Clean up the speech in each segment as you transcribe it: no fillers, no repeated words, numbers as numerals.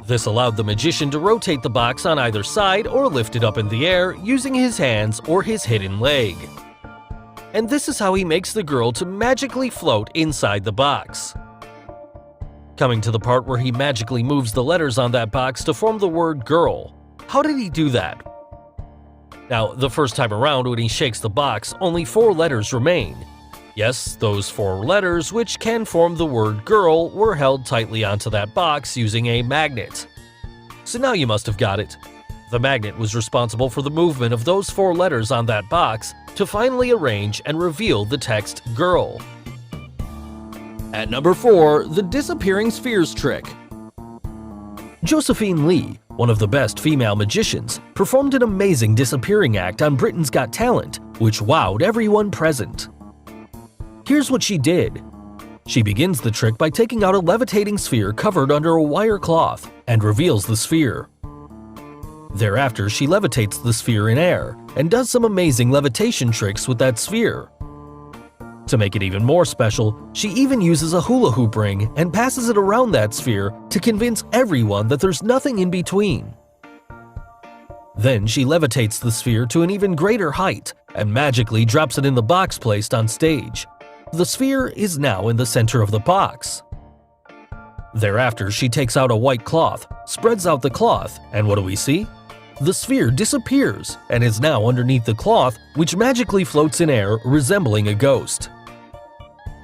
This allowed the magician to rotate the box on either side or lift it up in the air using his hands or his hidden leg. And this is how he makes the girl to magically float inside the box. Coming to the part where he magically moves the letters on that box to form the word girl. How did he do that? Now, the first time around when he shakes the box, only 4 letters remain. Yes, those 4 letters, which can form the word girl, were held tightly onto that box using a magnet. So now you must have got it. The magnet was responsible for the movement of those 4 letters on that box to finally arrange and reveal the text girl. At number 4, the disappearing spheres trick. Josephine Lee, one of the best female magicians, performed an amazing disappearing act on Britain's Got Talent, which wowed everyone present. Here's what she did. She begins the trick by taking out a levitating sphere covered under a wire cloth and reveals the sphere. Thereafter, she levitates the sphere in air and does some amazing levitation tricks with that sphere. To make it even more special, she even uses a hula hoop ring and passes it around that sphere to convince everyone that there's nothing in between. Then she levitates the sphere to an even greater height and magically drops it in the box placed on stage. The sphere is now in the center of the box. Thereafter, she takes out a white cloth, spreads out the cloth, and what do we see? The sphere disappears and is now underneath the cloth, which magically floats in air, resembling a ghost.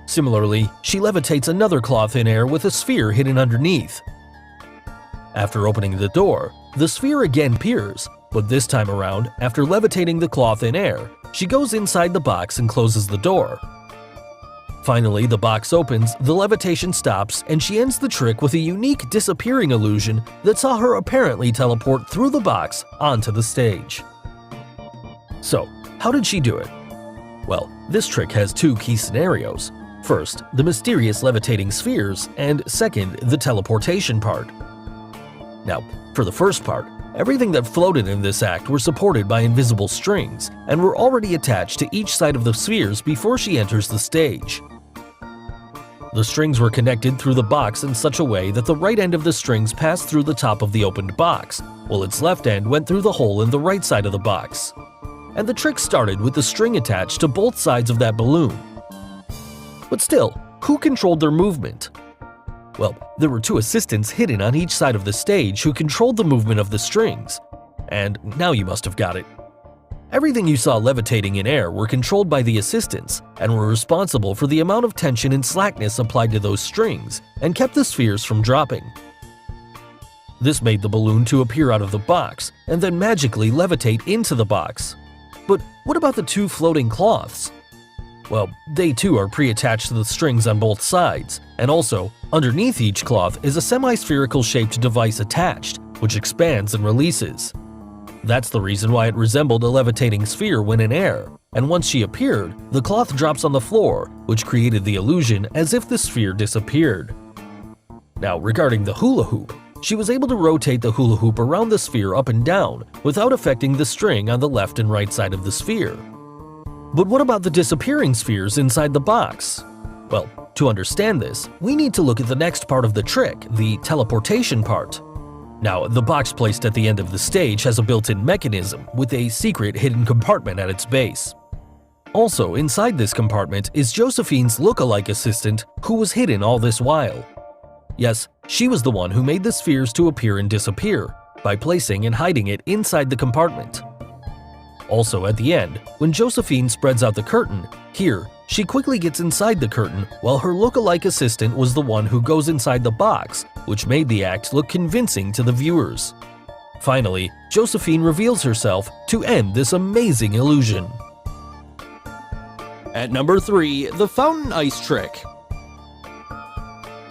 Similarly, she levitates another cloth in air with a sphere hidden underneath. After opening the door, the sphere again appears, but this time around, after levitating the cloth in air, she goes inside the box and closes the door. Finally, the box opens, the levitation stops, and she ends the trick with a unique disappearing illusion that saw her apparently teleport through the box onto the stage. So, how did she do it? Well, this trick has 2 key scenarios. First, the mysterious levitating spheres, and second, the teleportation part. Now, for the first part, everything that floated in this act were supported by invisible strings and were already attached to each side of the spheres before she enters the stage. The strings were connected through the box in such a way that the right end of the strings passed through the top of the opened box, while its left end went through the hole in the right side of the box. And the trick started with the string attached to both sides of that balloon. But still, who controlled their movement? Well, there were 2 assistants hidden on each side of the stage who controlled the movement of the strings. And now you must have got it. Everything you saw levitating in air were controlled by the assistants and were responsible for the amount of tension and slackness applied to those strings and kept the spheres from dropping. This made the balloon to appear out of the box and then magically levitate into the box. But what about the 2 floating cloths? Well, they too are pre-attached to the strings on both sides, and also, underneath each cloth is a semi-spherical shaped device attached, which expands and releases. That's the reason why it resembled a levitating sphere when in air, and once she appeared, the cloth drops on the floor, which created the illusion as if the sphere disappeared. Now, regarding the hula hoop, she was able to rotate the hula hoop around the sphere up and down without affecting the string on the left and right side of the sphere. But what about the disappearing spheres inside the box? Well, to understand this, we need to look at the next part of the trick, the teleportation part. Now, the box placed at the end of the stage has a built-in mechanism with a secret hidden compartment at its base. Also, inside this compartment is Josephine's look-alike assistant who was hidden all this while. Yes, she was the one who made the spheres to appear and disappear by placing and hiding it inside the compartment. Also, at the end, when Josephine spreads out the curtain, here, she quickly gets inside the curtain while her look-alike assistant was the one who goes inside the box, which made the act look convincing to the viewers. Finally, Josephine reveals herself to end this amazing illusion. At number 3, the fountain ice trick.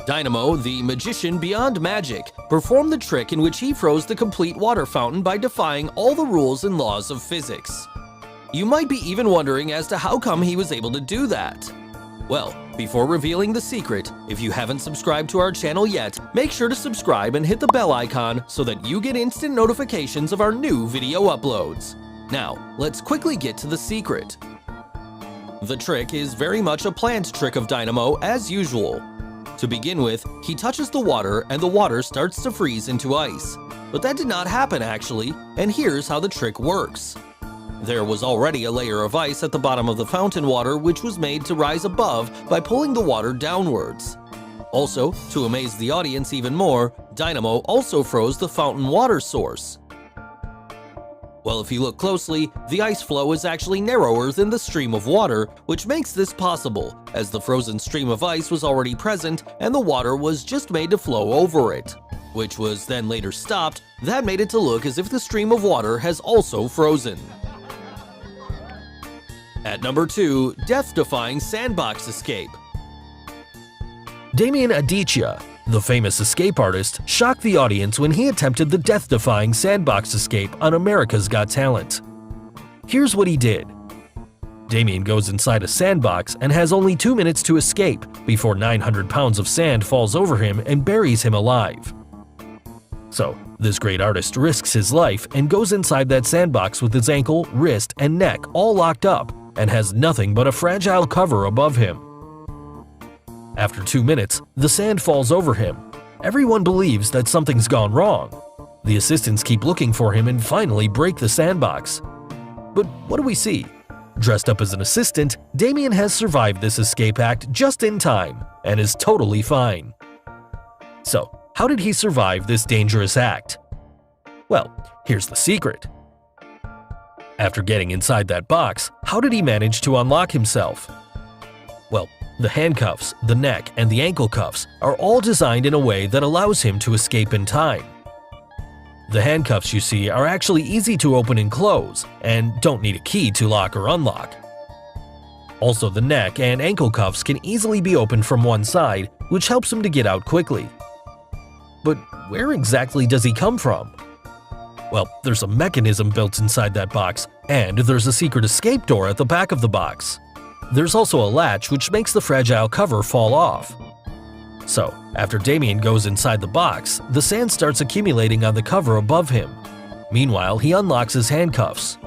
Dynamo, the magician beyond magic, performed the trick in which he froze the complete water fountain by defying all the rules and laws of physics. You might be even wondering as to how come he was able to do that. Well, before revealing the secret, if you haven't subscribed to our channel yet, make sure to subscribe and hit the bell icon so that you get instant notifications of our new video uploads. Now, let's quickly get to the secret. The trick is very much a planned trick of Dynamo as usual. To begin with, he touches the water and the water starts to freeze into ice. But that did not happen actually, and here's how the trick works. There was already a layer of ice at the bottom of the fountain water which was made to rise above by pulling the water downwards. Also, to amaze the audience even more, Dynamo also froze the fountain water source. Well, if you look closely, the ice flow is actually narrower than the stream of water, which makes this possible, as the frozen stream of ice was already present and the water was just made to flow over it, which was then later stopped. That made it to look as if the stream of water has also frozen. At number 2, death-defying sandbox escape. Damien Aditya, the famous escape artist, shocked the audience when he attempted the death-defying sandbox escape on America's Got Talent. Here's what he did. Damien goes inside a sandbox and has only 2 minutes to escape before 900 pounds of sand falls over him and buries him alive. So, this great artist risks his life and goes inside that sandbox with his ankle, wrist, and neck all locked up and has nothing but a fragile cover above him. After 2 minutes, the sand falls over him. Everyone believes that something's gone wrong. The assistants keep looking for him and finally break the sandbox. But what do we see? Dressed up as an assistant, Damien has survived this escape act just in time and is totally fine. So, how did he survive this dangerous act? Well, here's the secret. After getting inside that box, how did he manage to unlock himself? Well, the handcuffs, the neck, and the ankle cuffs are all designed in a way that allows him to escape in time. The handcuffs you see are actually easy to open and close, and don't need a key to lock or unlock. Also, the neck and ankle cuffs can easily be opened from one side, which helps him to get out quickly. But where exactly does he come from? Well, there's a mechanism built inside that box, and there's a secret escape door at the back of the box. There's also a latch which makes the fragile cover fall off. So, after Damien goes inside the box, the sand starts accumulating on the cover above him. Meanwhile, he unlocks his handcuffs.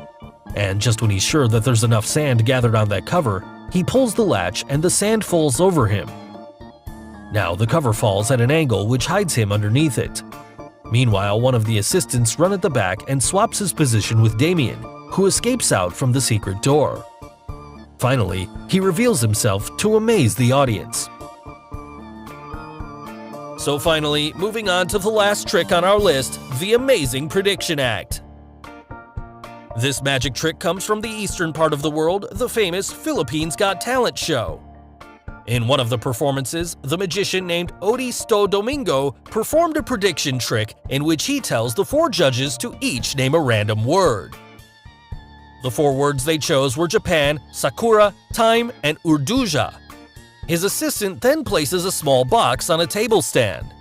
And just when he's sure that there's enough sand gathered on that cover, he pulls the latch and the sand falls over him. Now, the cover falls at an angle which hides him underneath it. Meanwhile, one of the assistants runs at the back and swaps his position with Damien, who escapes out from the secret door. Finally, he reveals himself to amaze the audience. So finally, moving on to the last trick on our list, the Amazing Prediction Act. This magic trick comes from the eastern part of the world, the famous Philippines Got Talent show. In one of the performances, the magician named Odisto Domingo performed a prediction trick in which he tells the 4 judges to each name a random word. The 4 words they chose were Japan, Sakura, time, and Urduja. His assistant then places a small box on a table stand.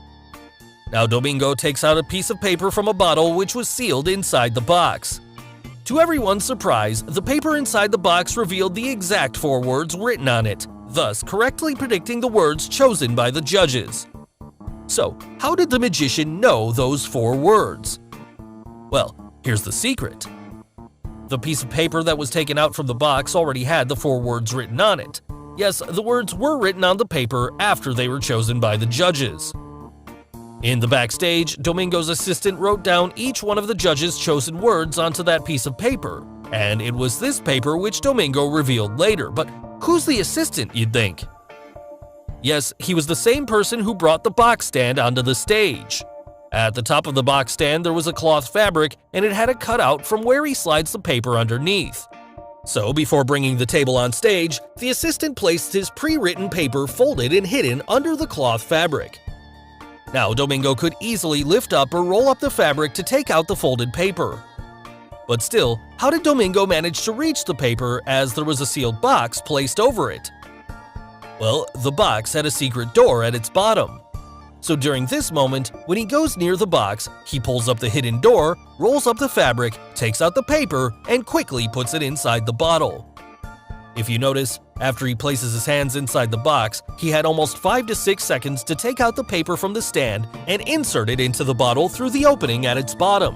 Now Domingo takes out a piece of paper from a bottle which was sealed inside the box. To everyone's surprise, the paper inside the box revealed the exact 4 words written on it, thus correctly predicting the words chosen by the judges. So, how did the magician know those 4 words? Well, here's the secret. The piece of paper that was taken out from the box already had the 4 words written on it. Yes, the words were written on the paper after they were chosen by the judges. In the backstage, Domingo's assistant wrote down each one of the judges' chosen words onto that piece of paper, and it was this paper which Domingo revealed later. But who's the assistant, you'd think? Yes, he was the same person who brought the box stand onto the stage. At the top of the box stand there was a cloth fabric, and it had a cutout from where he slides the paper underneath. So before bringing the table on stage, the assistant placed his pre-written paper folded and hidden under the cloth fabric. Now Domingo could easily lift up or roll up the fabric to take out the folded paper. But still, how did Domingo manage to reach the paper as there was a sealed box placed over it? Well, the box had a secret door at its bottom. So during this moment, when he goes near the box, he pulls up the hidden door, rolls up the fabric, takes out the paper, and quickly puts it inside the bottle. If you notice, after he places his hands inside the box, he had almost 5 to 6 seconds to take out the paper from the stand and insert it into the bottle through the opening at its bottom.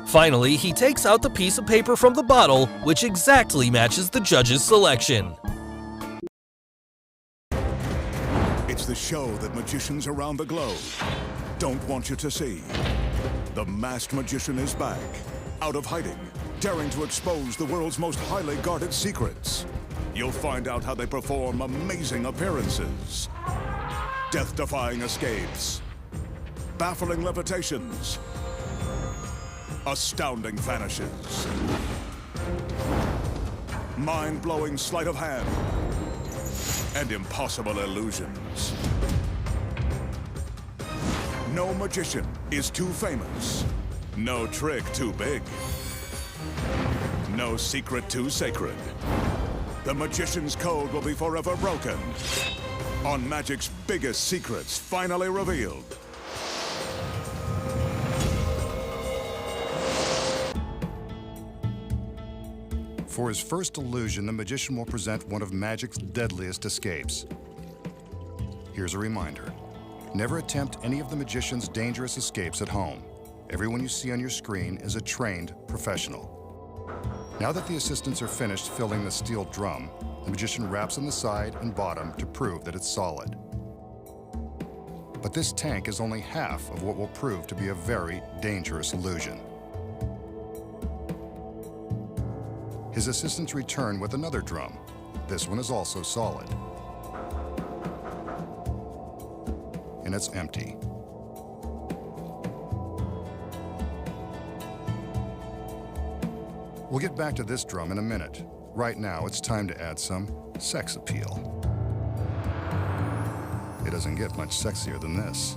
Finally, he takes out the piece of paper from the bottle, which exactly matches the judge's selection. It's the show that magicians around the globe don't want you to see. The Masked Magician is back, out of hiding, daring to expose the world's most highly guarded secrets. You'll find out how they perform amazing appearances, death-defying escapes, baffling levitations, astounding vanishes, mind-blowing sleight of hand, and impossible illusions. No magician is too famous, no trick too big, no secret too sacred. The magician's code will be forever broken on magic's biggest secrets finally revealed. For his first illusion, the magician will present one of magic's deadliest escapes. Here's a reminder. Never attempt any of the magician's dangerous escapes at home. Everyone you see on your screen is a trained professional. Now that the assistants are finished filling the steel drum, the magician raps on the side and bottom to prove that it's solid. But this tank is only half of what will prove to be a very dangerous illusion. His assistants return with another drum. This one is also solid. And it's empty. We'll get back to this drum in a minute. Right now, it's time to add some sex appeal. It doesn't get much sexier than this.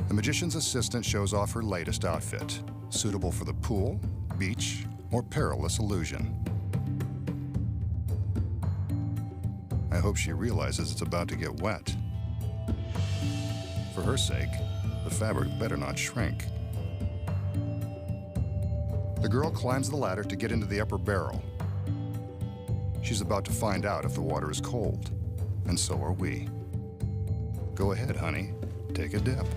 The magician's assistant shows off her latest outfit, suitable for the pool, beach, or perilous illusion. I hope she realizes it's about to get wet. For her sake, the fabric better not shrink. The girl climbs the ladder to get into the upper barrel. She's about to find out if the water is cold, and so are we. Go ahead, honey. Take a dip.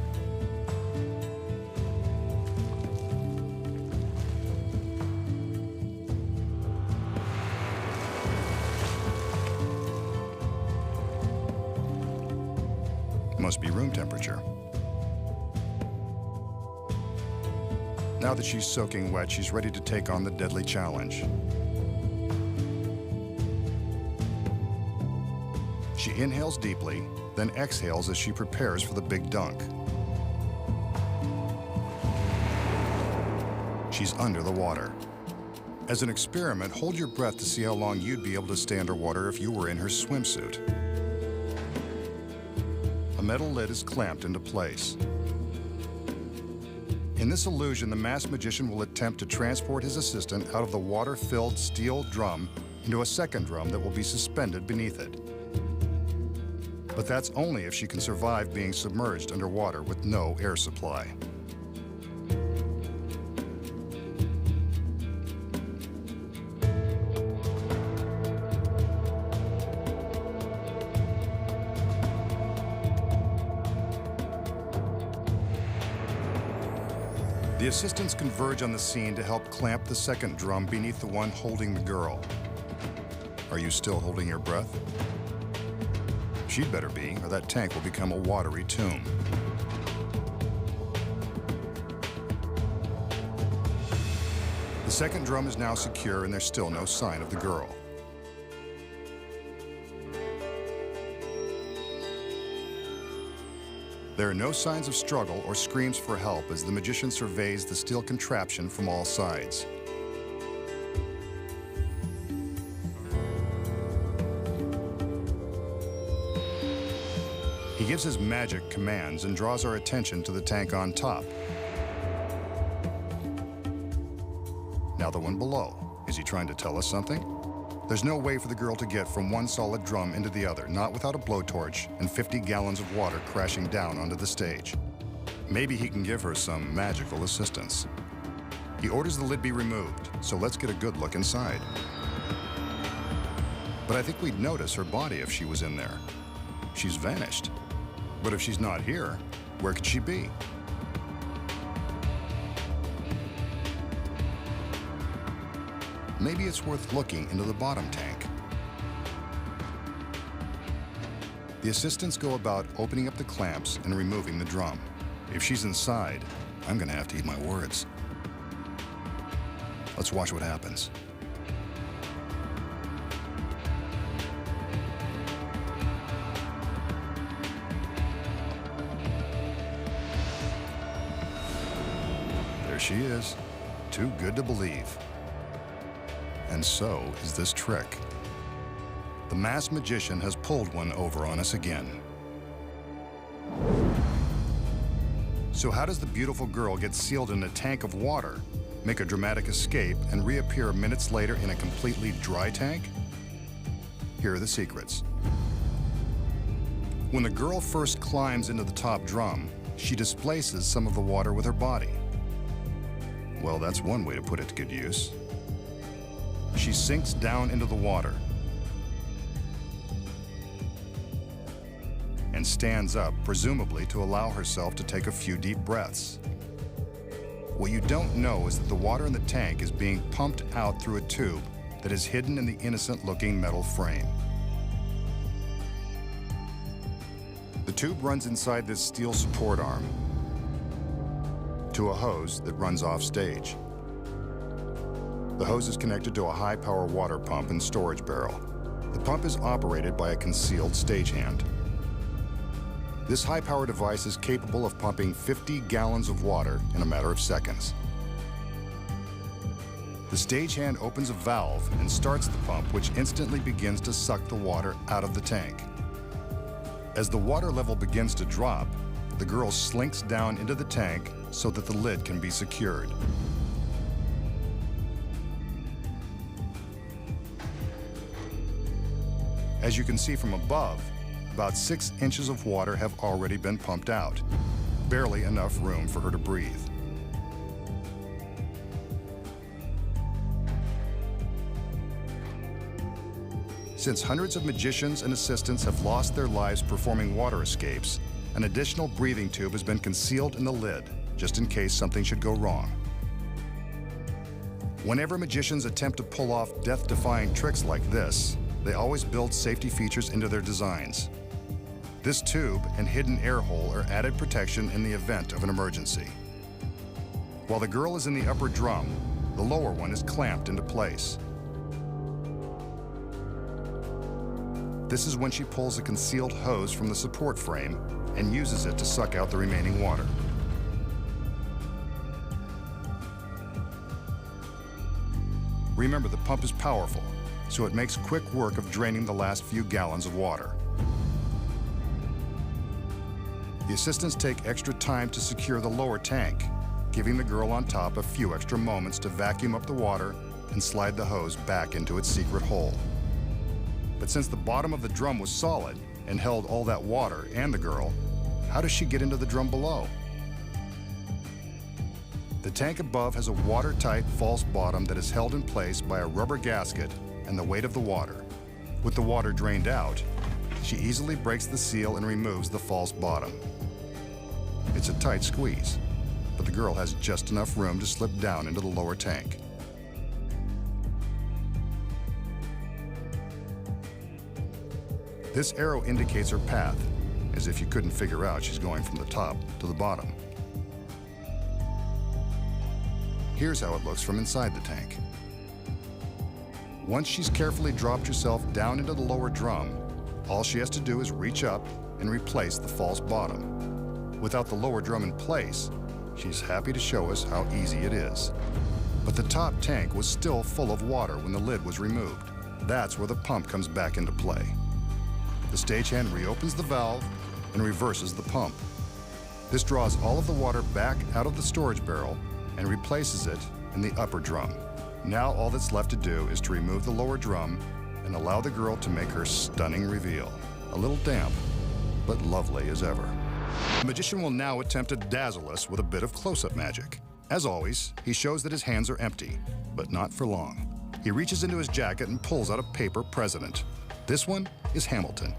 Must be room temperature. Now that she's soaking wet, she's ready to take on the deadly challenge. She inhales deeply, then exhales as she prepares for the big dunk. She's under the water. As an experiment, hold your breath to see how long you'd be able to stay underwater if you were in her swimsuit. A metal lid is clamped into place. In this illusion, the masked magician will attempt to transport his assistant out of the water-filled steel drum into a second drum that will be suspended beneath it. But that's only if she can survive being submerged underwater with no air supply. The assistants converge on the scene to help clamp the second drum beneath the one holding the girl. Are you still holding your breath? She'd better be, or that tank will become a watery tomb. The second drum is now secure, and there's still no sign of the girl. There are no signs of struggle or screams for help as the magician surveys the steel contraption from all sides. He gives his magic commands and draws our attention to the tank on top. Now the one below. Is he trying to tell us something? There's no way for the girl to get from one solid drum into the other, not without a blowtorch and 50 gallons of water crashing down onto the stage. Maybe he can give her some magical assistance. He orders the lid be removed, so let's get a good look inside. But I think we'd notice her body if she was in there. She's vanished. But if she's not here, where could she be? Maybe it's worth looking into the bottom tank. The assistants go about opening up the clamps and removing the drum. If she's inside, I'm gonna have to eat my words. Let's watch what happens. There she is, too good to believe. And so is this trick. The masked magician has pulled one over on us again. So how does the beautiful girl get sealed in a tank of water, make a dramatic escape, and reappear minutes later in a completely dry tank? Here are the secrets. When the girl first climbs into the top drum, she displaces some of the water with her body. Well, that's one way to put it to good use. She sinks down into the water and stands up, presumably to allow herself to take a few deep breaths. What you don't know is that the water in the tank is being pumped out through a tube that is hidden in the innocent-looking metal frame. The tube runs inside this steel support arm to a hose that runs off stage. The hose is connected to a high-power water pump and storage barrel. The pump is operated by a concealed stagehand. This high-power device is capable of pumping 50 gallons of water in a matter of seconds. The stagehand opens a valve and starts the pump, which instantly begins to suck the water out of the tank. As the water level begins to drop, the girl slinks down into the tank so that the lid can be secured. As you can see from above, about 6 inches of water have already been pumped out. Barely enough room for her to breathe. Since hundreds of magicians and assistants have lost their lives performing water escapes, an additional breathing tube has been concealed in the lid, just in case something should go wrong. Whenever magicians attempt to pull off death-defying tricks like this, they always build safety features into their designs. This tube and hidden air hole are added protection in the event of an emergency. While the girl is in the upper drum, the lower one is clamped into place. This is when she pulls a concealed hose from the support frame and uses it to suck out the remaining water. Remember, the pump is powerful, so it makes quick work of draining the last few gallons of water. The assistants take extra time to secure the lower tank, giving the girl on top a few extra moments to vacuum up the water and slide the hose back into its secret hole. But since the bottom of the drum was solid and held all that water and the girl, how does she get into the drum below? The tank above has a watertight false bottom that is held in place by a rubber gasket and the weight of the water. With the water drained out, she easily breaks the seal and removes the false bottom. It's a tight squeeze. but the girl has just enough room to slip down into the lower tank. This arrow indicates her path, as if you couldn't figure out she's going from the top to the bottom. Here's how it looks from inside the tank. Once she's carefully dropped herself down into the lower drum, all she has to do is reach up and replace the false bottom. Without the lower drum in place, she's happy to show us how easy it is. But the top tank was still full of water when the lid was removed. That's where the pump comes back into play. The stagehand reopens the valve and reverses the pump. This draws all of the water back out of the storage barrel and replaces it in the upper drum. Now all that's left to do is to remove the lower drum and allow the girl to make her stunning reveal. A little damp, but lovely as ever. The magician will now attempt to dazzle us with a bit of close-up magic. As always, he shows that his hands are empty, but not for long. He reaches into his jacket and pulls out a paper president. This one is Hamilton.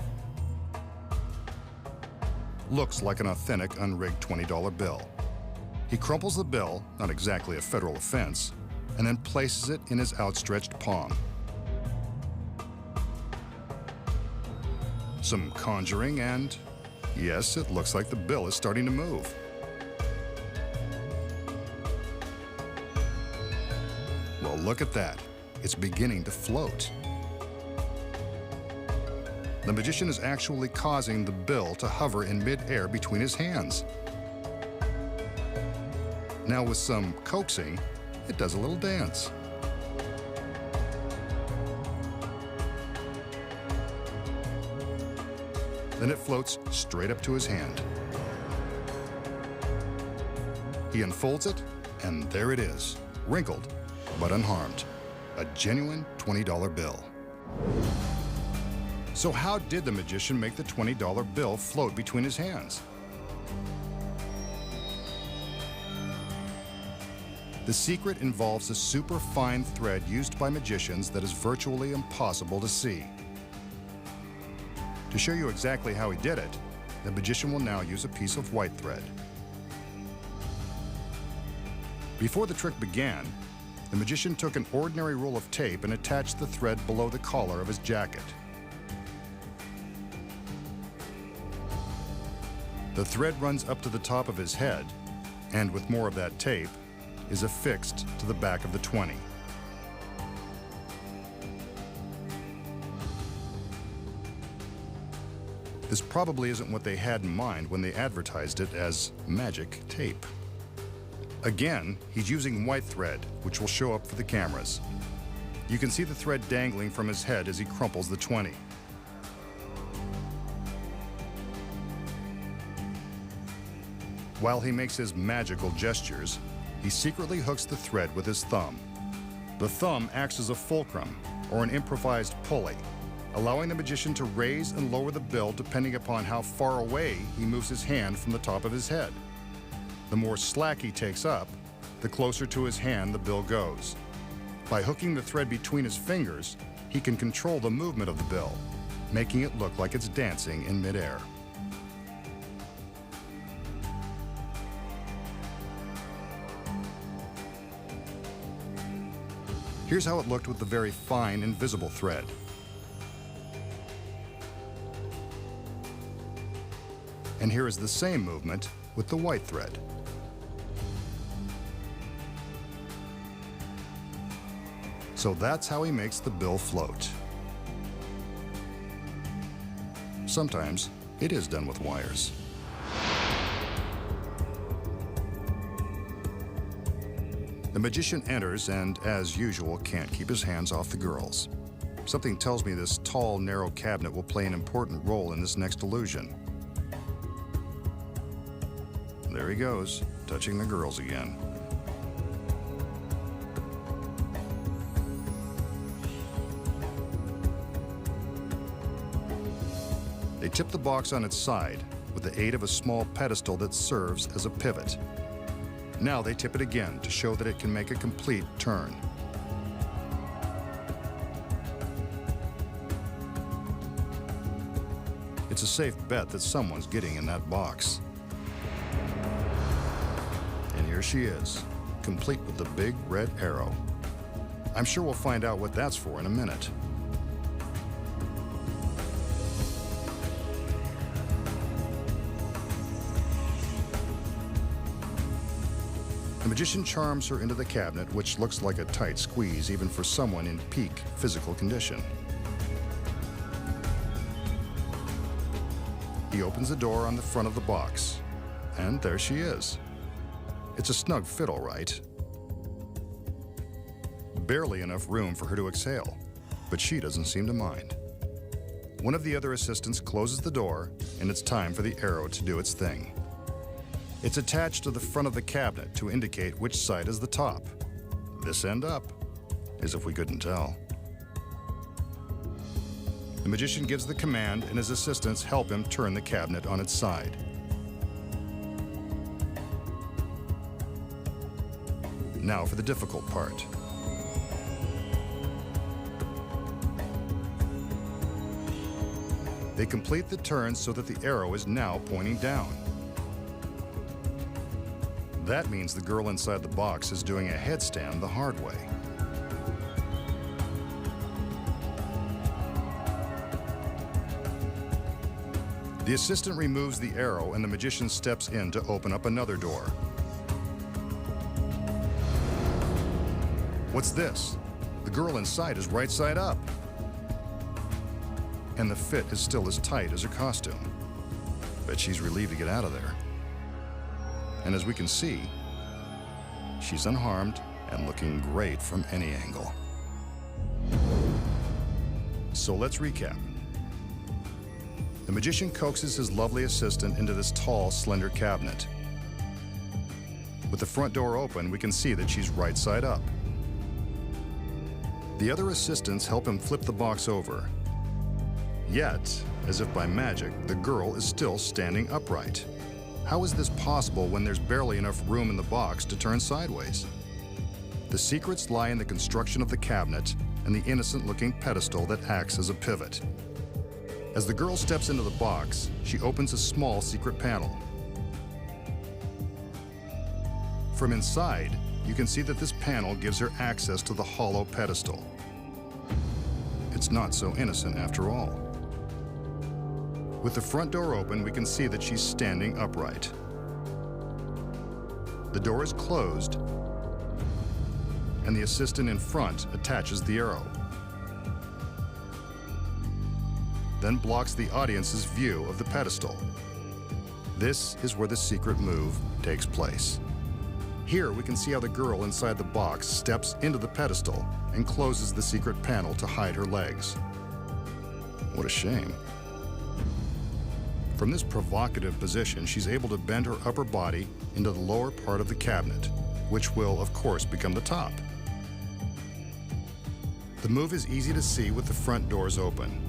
Looks like an authentic unrigged $20 bill. He crumples the bill, not exactly a federal offense, and then places it in his outstretched palm. Some conjuring and, yes, it looks like the bill is starting to move. Well, look at that. It's beginning to float. The magician is actually causing the bill to hover in mid-air between his hands. Now with some coaxing, it does a little dance. Then it floats straight up to his hand. He unfolds it, and there it is, wrinkled but unharmed. A genuine $20 bill. So how did the magician make the $20 bill float between his hands? The secret involves a super fine thread used by magicians that is virtually impossible to see. To show you exactly how he did it, the magician will now use a piece of white thread. Before the trick began, the magician took an ordinary roll of tape and attached the thread below the collar of his jacket. The thread runs up to the top of his head, and with more of that tape, is affixed to the back of the 20. This probably isn't what they had in mind when they advertised it as magic tape. Again, he's using white thread, which will show up for the cameras. You can see the thread dangling from his head as he crumples the 20. While he makes his magical gestures, he secretly hooks the thread with his thumb. The thumb acts as a fulcrum, or an improvised pulley, allowing the magician to raise and lower the bill depending upon how far away he moves his hand from the top of his head. The more slack he takes up, the closer to his hand the bill goes. By hooking the thread between his fingers, he can control the movement of the bill, making it look like it's dancing in midair. Here's how it looked with the very fine, invisible thread. And here is the same movement with the white thread. So that's how he makes the bill float. Sometimes it is done with wires. The magician enters and, as usual, can't keep his hands off the girls. Something tells me this tall, narrow cabinet will play an important role in this next illusion. There he goes, touching the girls again. They tip the box on its side with the aid of a small pedestal that serves as a pivot. Now they tip it again to show that it can make a complete turn. It's a safe bet that someone's getting in that box. And here here she is, complete with the big red arrow. I'm sure we'll find out what that's for in a minute. The magician charms her into the cabinet, which looks like a tight squeeze even for someone in peak physical condition. He opens the door on the front of the box, and there she is. It's a snug fit, all right. Barely enough room for her to exhale, but she doesn't seem to mind. One of the other assistants closes the door, and it's time for the arrow to do its thing. It's attached to the front of the cabinet to indicate which side is the top. This end up, as if we couldn't tell. The magician gives the command, and his assistants help him turn the cabinet on its side. Now for the difficult part. They complete the turn so that the arrow is now pointing down. That means the girl inside the box is doing a headstand the hard way. The assistant removes the arrow, and the magician steps in to open up another door. What's this? The girl inside is right side up. And the fit is still as tight as her costume. Bet she's relieved to get out of there. And as we can see, she's unharmed and looking great from any angle. So let's recap. The magician coaxes his lovely assistant into this tall, slender cabinet. With the front door open, we can see that she's right side up. The other assistants help him flip the box over. Yet, as if by magic, the girl is still standing upright. How is this possible when there's barely enough room in the box to turn sideways? The secrets lie in the construction of the cabinet and the innocent-looking pedestal that acts as a pivot. As the girl steps into the box, she opens a small secret panel. From inside, you can see that this panel gives her access to the hollow pedestal. It's not so innocent after all. With the front door open, we can see that she's standing upright. The door is closed, and the assistant in front attaches the arrow, then blocks the audience's view of the pedestal. This is where the secret move takes place. Here we can see how the girl inside the box steps into the pedestal and closes the secret panel to hide her legs. What a shame. From this provocative position, she's able to bend her upper body into the lower part of the cabinet, which will, of course, become the top. The move is easy to see with the front doors open.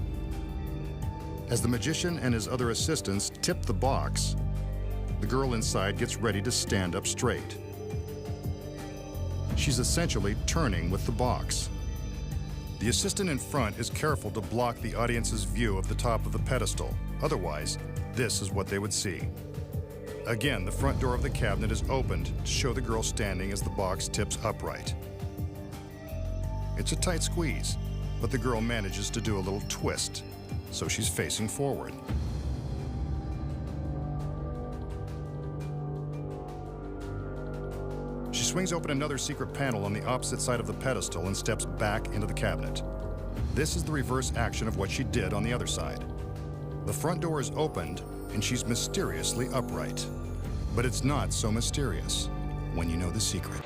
As the magician and his other assistants tip the box, the girl inside gets ready to stand up straight. She's essentially turning with the box. The assistant in front is careful to block the audience's view of the top of the pedestal. Otherwise, this is what they would see. Again, the front door of the cabinet is opened to show the girl standing as the box tips upright. It's a tight squeeze, but the girl manages to do a little twist, so she's facing forward. She swings open another secret panel on the opposite side of the pedestal and steps back into the cabinet. This is the reverse action of what she did on the other side. The front door is opened, and she's mysteriously upright. But it's not so mysterious when you know the secret.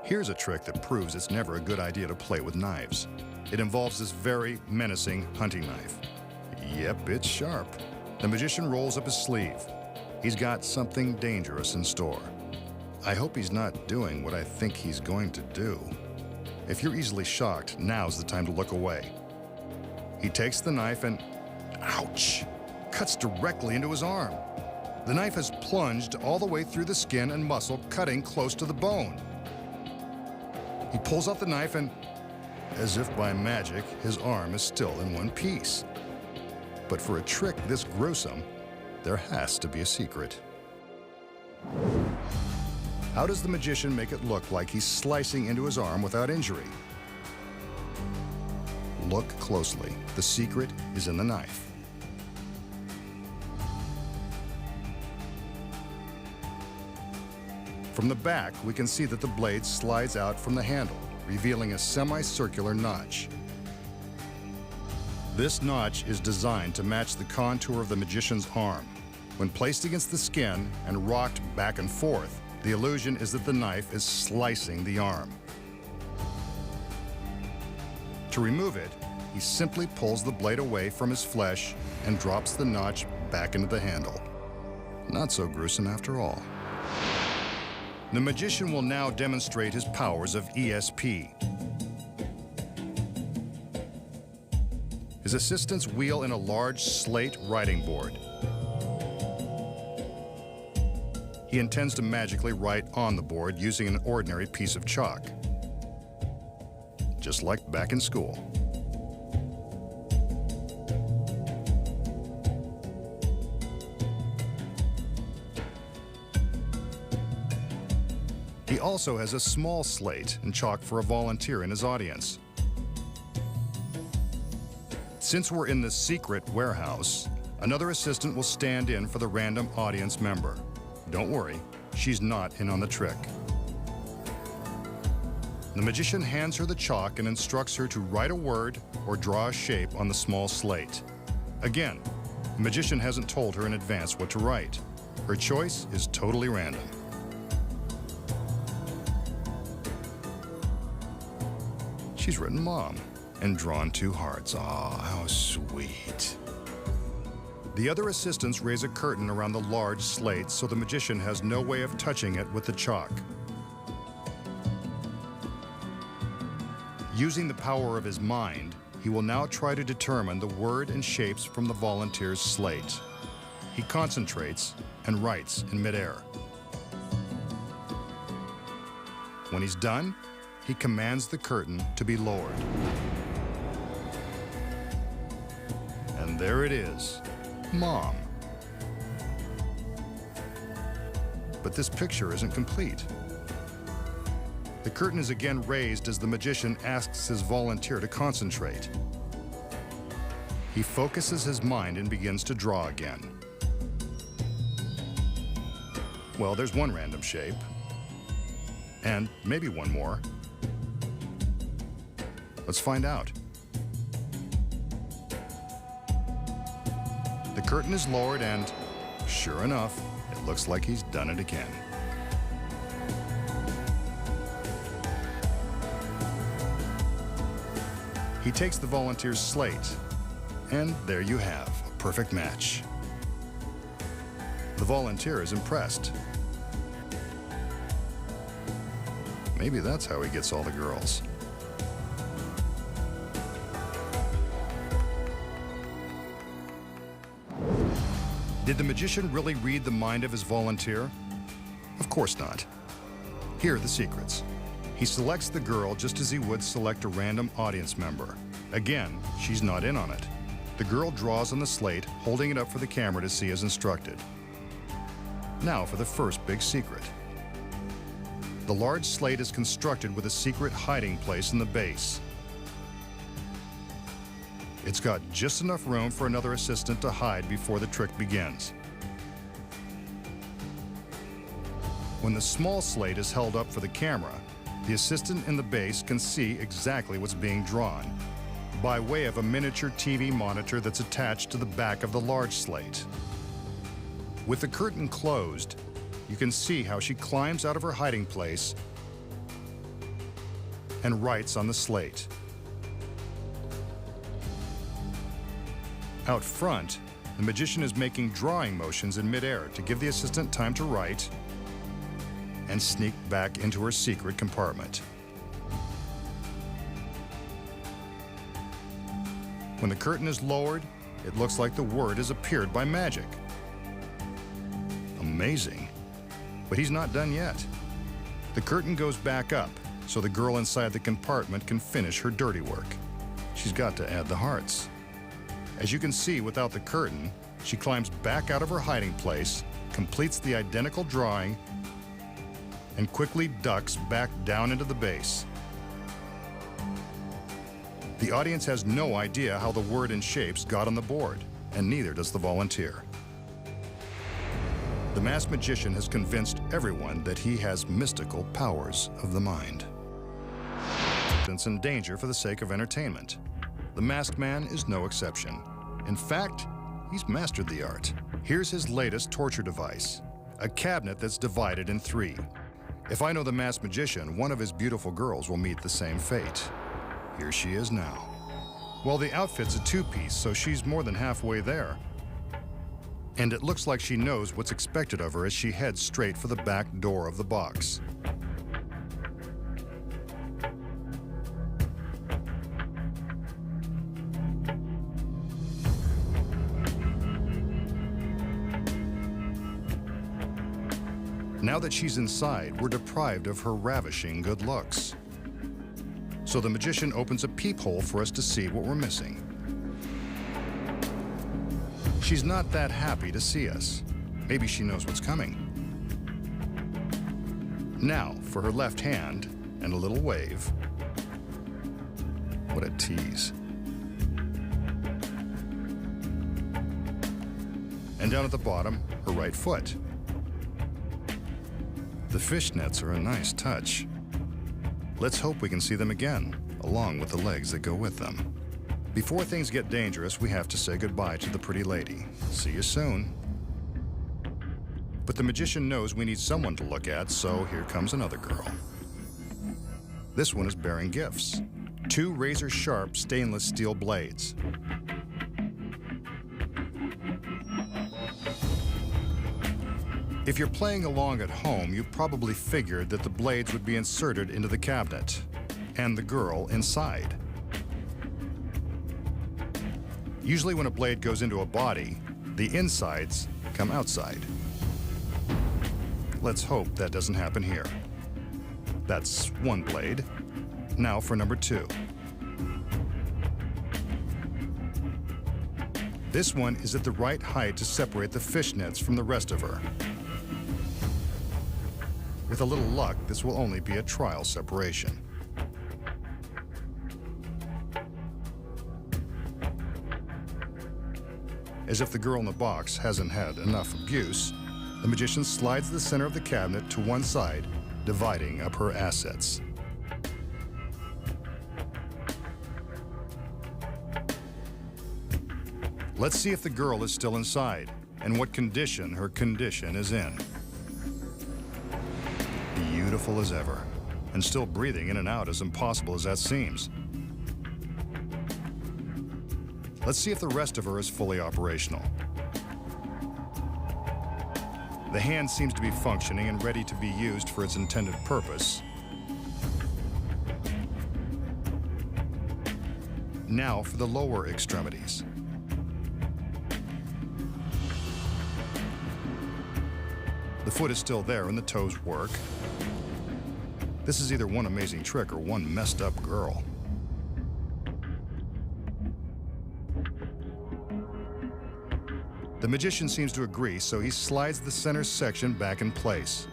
Here's a trick that proves it's never a good idea to play with knives. It involves this very menacing hunting knife. Yep, it's sharp. The magician rolls up his sleeve. He's got something dangerous in store. I hope he's not doing what I think he's going to do. If you're easily shocked, now's the time to look away. He takes the knife and, ouch, cuts directly into his arm. The knife has plunged all the way through the skin and muscle, cutting close to the bone. He pulls out the knife and, as if by magic, his arm is still in one piece. But for a trick this gruesome, there has to be a secret. How does the magician make it look like he's slicing into his arm without injury? Look closely. The secret is in the knife. From the back, we can see that the blade slides out from the handle, revealing a semicircular notch. This notch is designed to match the contour of the magician's arm. When placed against the skin and rocked back and forth, the illusion is that the knife is slicing the arm. To remove it, he simply pulls the blade away from his flesh and drops the notch back into the handle. Not so gruesome after all. The magician will now demonstrate his powers of ESP. His assistants wheel in a large slate writing board. He intends to magically write on the board using an ordinary piece of chalk, just like back in school. He also has a small slate and chalk for a volunteer in his audience. Since we're in the secret warehouse, another assistant will stand in for the random audience member. Don't worry, she's not in on the trick. The magician hands her the chalk and instructs her to write a word or draw a shape on the small slate. Again, the magician hasn't told her in advance what to write. Her choice is totally random. She's written Mom and drawn 2 hearts. Aw, how sweet. The other assistants raise a curtain around the large slate so the magician has no way of touching it with the chalk. Using the power of his mind, he will now try to determine the word and shapes from the volunteer's slate. He concentrates and writes in midair. When he's done, he commands the curtain to be lowered. And there it is, Mom. But this picture isn't complete. The curtain is again raised as the magician asks his volunteer to concentrate. He focuses his mind and begins to draw again. Well, there's one random shape. And maybe one more. Let's find out. The curtain is lowered and, sure enough, it looks like he's done it again. He takes the volunteer's slate, and there you have a perfect match. The volunteer is impressed. Maybe that's how he gets all the girls. Did the magician really read the mind of his volunteer? Of course not. Here are the secrets. He selects the girl just as he would select a random audience member. Again, she's not in on it. The girl draws on the slate, holding it up for the camera to see as instructed. Now for the first big secret. The large slate is constructed with a secret hiding place in the base. It's got just enough room for another assistant to hide before the trick begins. When the small slate is held up for the camera, the assistant in the base can see exactly what's being drawn by way of a miniature TV monitor that's attached to the back of the large slate. With the curtain closed, you can see how she climbs out of her hiding place and writes on the slate. Out front, the magician is making drawing motions in midair to give the assistant time to write and sneak back into her secret compartment. When the curtain is lowered, it looks like the word has appeared by magic. Amazing. But he's not done yet. The curtain goes back up so the girl inside the compartment can finish her dirty work. She's got to add the hearts. As you can see, without the curtain, she climbs back out of her hiding place, completes the identical drawing, and quickly ducks back down into the base. The audience has no idea how the word and shapes got on the board, and neither does the volunteer. The masked magician has convinced everyone that he has mystical powers of the mind. It's in danger for the sake of entertainment. The masked man is no exception. In fact, he's mastered the art. Here's his latest torture device, a cabinet that's divided in 3. If I know the masked magician, one of his beautiful girls will meet the same fate. Here she is now. Well, the outfit's a 2-piece, so she's more than halfway there. And it looks like she knows what's expected of her as she heads straight for the back door of the box. Now that she's inside, we're deprived of her ravishing good looks. So the magician opens a peephole for us to see what we're missing. She's not that happy to see us. Maybe she knows what's coming. Now, for her left hand and a little wave. What a tease. And down at the bottom, her right foot. The fishnets are a nice touch. Let's hope we can see them again, along with the legs that go with them. Before things get dangerous, we have to say goodbye to the pretty lady. See you soon. But the magician knows we need someone to look at, so here comes another girl. This one is bearing gifts. 2 razor-sharp stainless steel blades. If you're playing along at home, you probably figured that the blades would be inserted into the cabinet, and the girl inside. Usually when a blade goes into a body, the insides come outside. Let's hope that doesn't happen here. That's 1 blade. Now for number 2. This one is at the right height to separate the fishnets from the rest of her. With a little luck, this will only be a trial separation. As if the girl in the box hasn't had enough abuse, the magician slides the center of the cabinet to one side, dividing up her assets. Let's see if the girl is still inside, and what condition her condition is in. Beautiful as ever, and still breathing in and out, as impossible as that seems. Let's see if the rest of her is fully operational. The hand seems to be functioning and ready to be used for its intended purpose. Now for the lower extremities. The foot is still there and the toes work. This is either one amazing trick or one messed up girl. The magician seems to agree, so he slides the center section back in place.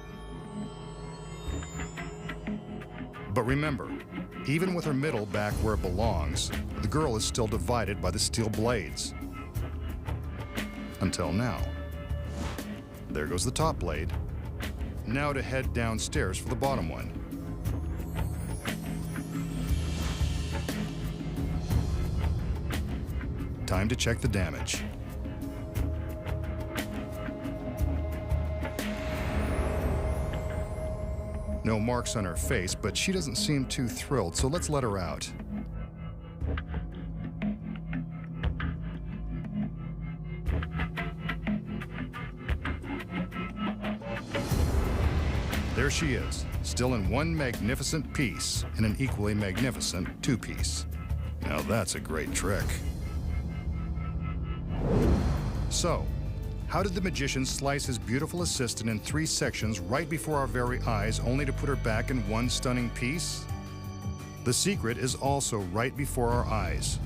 But remember, even with her middle back where it belongs, the girl is still divided by the steel blades. Until now. There goes the top blade. Now to head downstairs for the bottom one. Time to check the damage. No marks on her face, but she doesn't seem too thrilled, so let's let her out. There she is, still in one magnificent piece and an equally magnificent 2-piece. Now that's a great trick. So, how did the magician slice his beautiful assistant in 3 sections right before our very eyes, only to put her back in one stunning piece? The secret is also right before our eyes.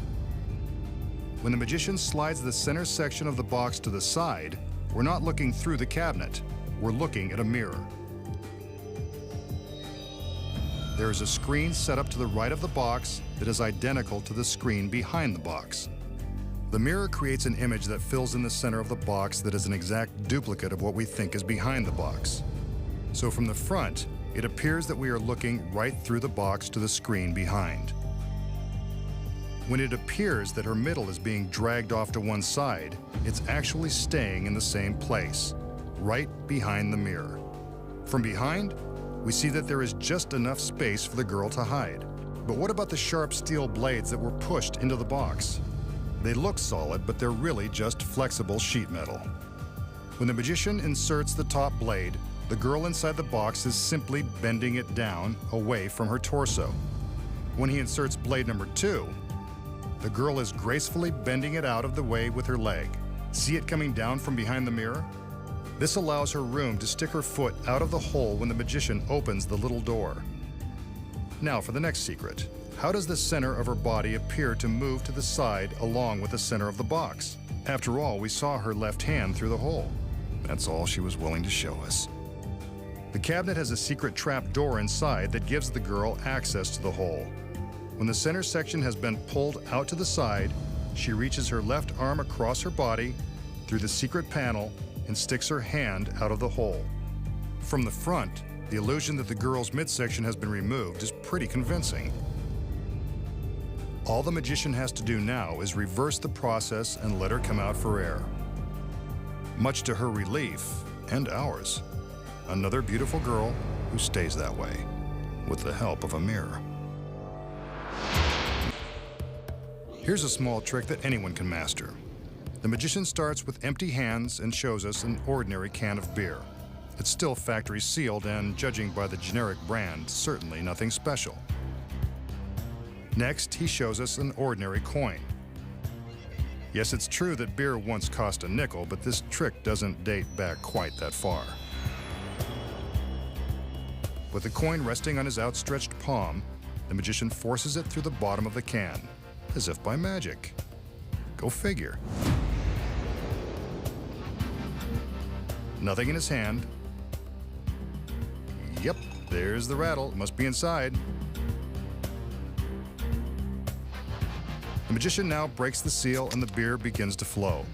When the magician slides the center section of the box to the side, we're not looking through the cabinet, we're looking at a mirror. there is a screen set up to the right of the box that is identical to the screen behind the box. The mirror creates an image that fills in the center of the box that is an exact duplicate of what we think is behind the box. So from the front, it appears that we are looking right through the box to the screen behind. When it appears that her middle is being dragged off to one side, it's actually staying in the same place, right behind the mirror. From behind, we see that there is just enough space for the girl to hide. But what about the sharp steel blades that were pushed into the box? They look solid, but they're really just flexible sheet metal. When the magician inserts the top blade, the girl inside the box is simply bending it down away from her torso. When he inserts blade number 2, the girl is gracefully bending it out of the way with her leg. See it coming down from behind the mirror? This allows her room to stick her foot out of the hole when the magician opens the little door. Now for the next secret. How does the center of her body appear to move to the side along with the center of the box? After all, we saw her left hand through the hole. That's all she was willing to show us. The cabinet has a secret trap door inside that gives the girl access to the hole. When the center section has been pulled out to the side, she reaches her left arm across her body through the secret panel and sticks her hand out of the hole. From the front, the illusion that the girl's midsection has been removed is pretty convincing. All the magician has to do now is reverse the process and let her come out for air. Much to her relief, and ours, another beautiful girl who stays that way, with the help of a mirror. Here's a small trick that anyone can master. The magician starts with empty hands and shows us an ordinary can of beer. It's still factory sealed and, judging by the generic brand, certainly nothing special. Next, he shows us an ordinary coin. Yes, it's true that beer once cost a nickel, but this trick doesn't date back quite that far. With the coin resting on his outstretched palm, the magician forces it through the bottom of the can, as if by magic. Go figure. Nothing in his hand. Yep, there's the rattle. It must be inside. The magician now breaks the seal and the beer begins to flow.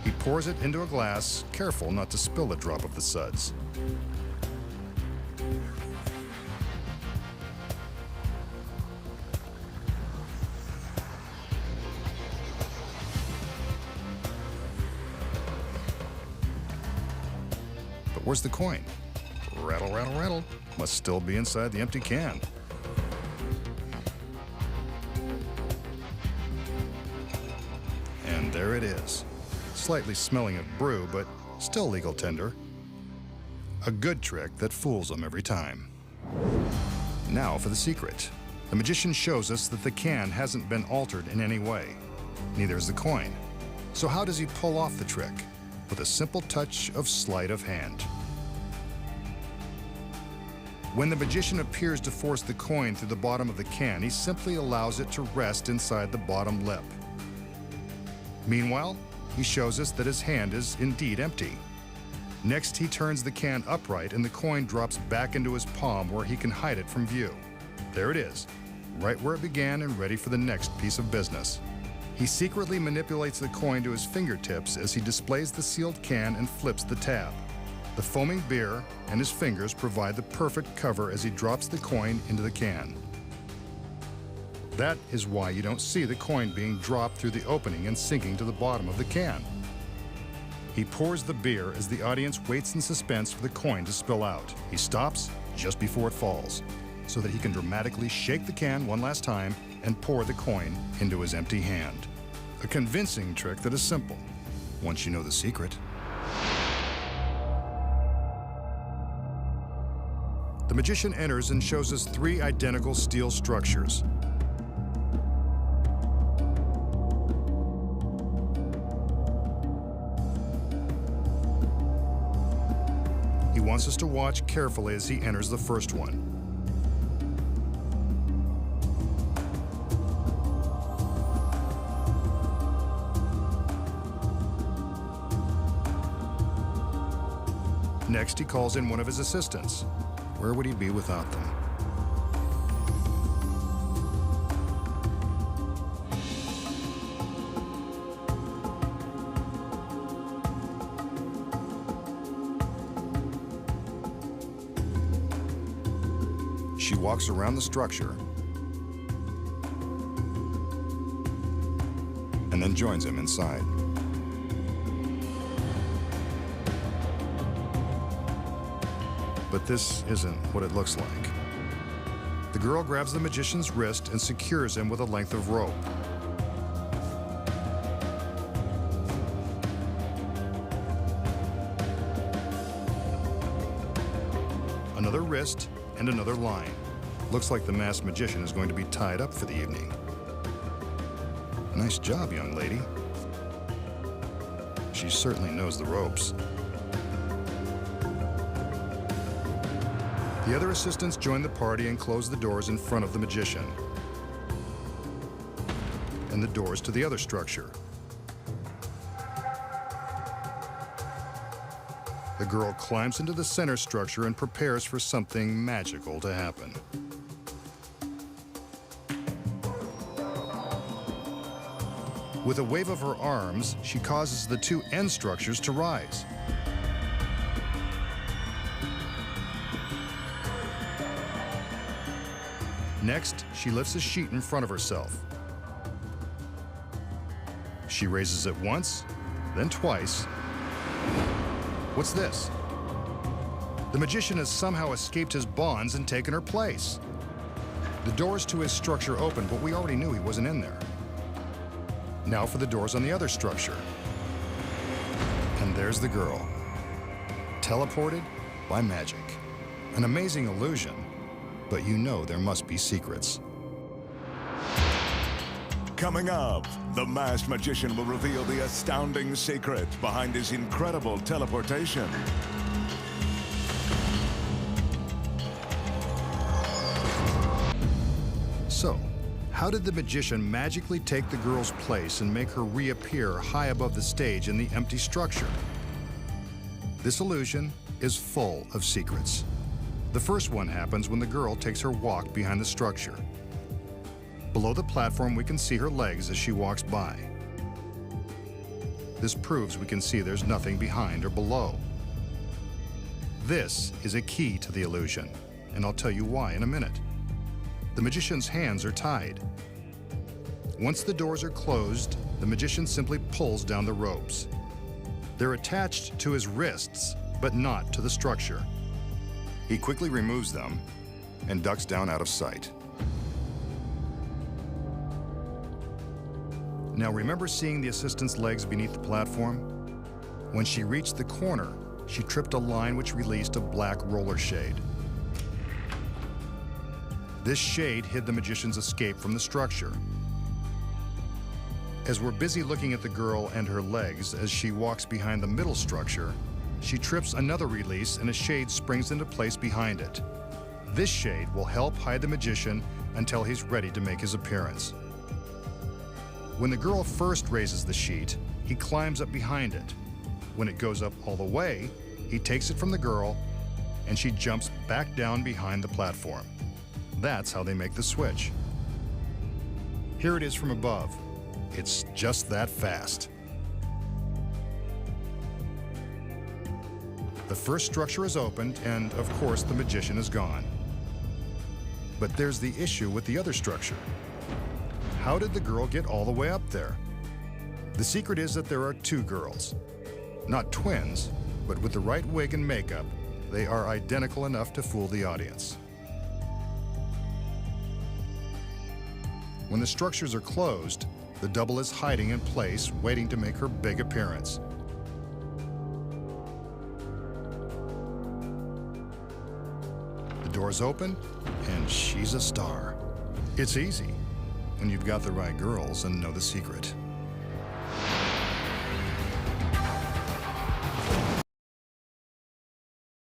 He pours it into a glass, careful not to spill a drop of the suds. But where's the coin? Rattle, rattle, rattle. Must still be inside the empty can. And there it is. Slightly smelling of brew, but still legal tender. A good trick that fools them every time. Now for the secret. The magician shows us that the can hasn't been altered in any way. Neither is the coin. So how does he pull off the trick? With a simple touch of sleight of hand. When the magician appears to force the coin through the bottom of the can, he simply allows it to rest inside the bottom lip. Meanwhile, he shows us that his hand is indeed empty. Next, he turns the can upright and the coin drops back into his palm where he can hide it from view. There it is, right where it began and ready for the next piece of business. He secretly manipulates the coin to his fingertips as he displays the sealed can and flips the tab. The foaming beer and his fingers provide the perfect cover as he drops the coin into the can. That is why you don't see the coin being dropped through the opening and sinking to the bottom of the can. He pours the beer as the audience waits in suspense for the coin to spill out. He stops just before it falls, so that he can dramatically shake the can one last time and pour the coin into his empty hand. A convincing trick that is simple, once you know the secret. The magician enters and shows us 3 identical steel structures. He wants us to watch carefully as he enters the first one. Next, he calls in one of his assistants. Where would he be without them? She walks around the structure and then joins him inside. But this isn't what it looks like. The girl grabs the magician's wrist and secures him with a length of rope. Another wrist and another line. Looks like the masked magician is going to be tied up for the evening. Nice job, young lady. She certainly knows the ropes. The other assistants join the party and close the doors in front of the magician and the doors to the other structure. The girl climbs into the center structure and prepares for something magical to happen. With a wave of her arms, she causes the two end structures to rise. Next, she lifts a sheet in front of herself. She raises it once, then twice. What's this? The magician has somehow escaped his bonds and taken her place. The doors to his structure open, but we already knew he wasn't in there. Now for the doors on the other structure. And there's the girl, teleported by magic. An amazing illusion, but you know there must be secrets. Coming up, the masked magician will reveal the astounding secret behind his incredible teleportation. So, how did the magician magically take the girl's place and make her reappear high above the stage in the empty structure? This illusion is full of secrets. The first one happens when the girl takes her walk behind the structure. Below the platform, we can see her legs as she walks by. This proves we can see there's nothing behind or below. This is a key to the illusion, and I'll tell you why in a minute. The magician's hands are tied. Once the doors are closed, the magician simply pulls down the ropes. They're attached to his wrists, but not to the structure. He quickly removes them and ducks down out of sight. Now remember seeing the assistant's legs beneath the platform? When she reached the corner, she tripped a line which released a black roller shade. This shade hid the magician's escape from the structure. As we're busy looking at the girl and her legs as she walks behind the middle structure, she trips another release and a shade springs into place behind it. This shade will help hide the magician until he's ready to make his appearance. When the girl first raises the sheet, he climbs up behind it. When it goes up all the way, he takes it from the girl and she jumps back down behind the platform. That's how they make the switch. Here it is from above. It's just that fast. The first structure is opened, and of course the magician is gone. But there's the issue with the other structure. How did the girl get all the way up there? The secret is that there are two girls. Not twins, but with the right wig and makeup, they are identical enough to fool the audience. When the structures are closed, the double is hiding in place, waiting to make her big appearance. The doors open, and she's a star. It's easy when you've got the right girls and know the secret.